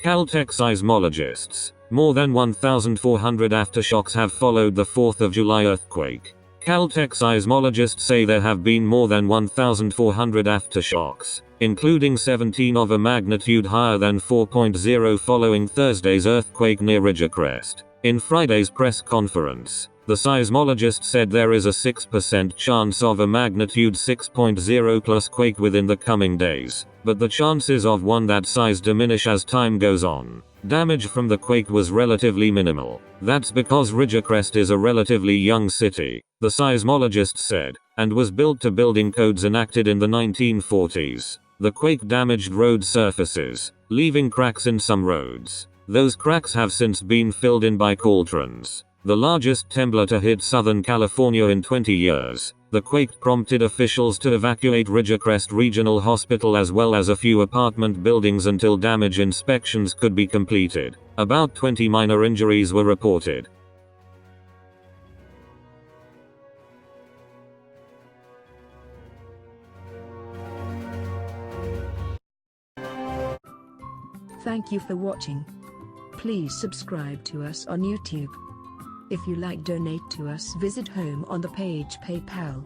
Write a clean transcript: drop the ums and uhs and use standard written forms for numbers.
Caltech seismologists. More than 1,400 aftershocks have followed the 4th of July earthquake. Caltech seismologists say there have been more than 1,400 aftershocks, including 17 of a magnitude higher than 4.0 following Thursday's earthquake near Ridgecrest. In Friday's press conference, the seismologist said there is a 6% chance of a magnitude 6.0 plus quake within the coming days, but the chances of one that size diminish as time goes on. Damage from the quake was relatively minimal. That's because Ridgecrest is a relatively young city, the seismologist said, and was built to building codes enacted in the 1940s. The quake damaged road surfaces, leaving cracks in some roads. Those cracks have since been filled in by cauldrons. The largest temblor to hit Southern California in 20 years. The quake prompted officials to evacuate Ridgecrest Regional Hospital as well as a few apartment buildings until damage inspections could be completed. About 20 minor injuries were reported. Thank you for watching. Please subscribe to us on YouTube. If you like, donate to us, visit home on the page PayPal.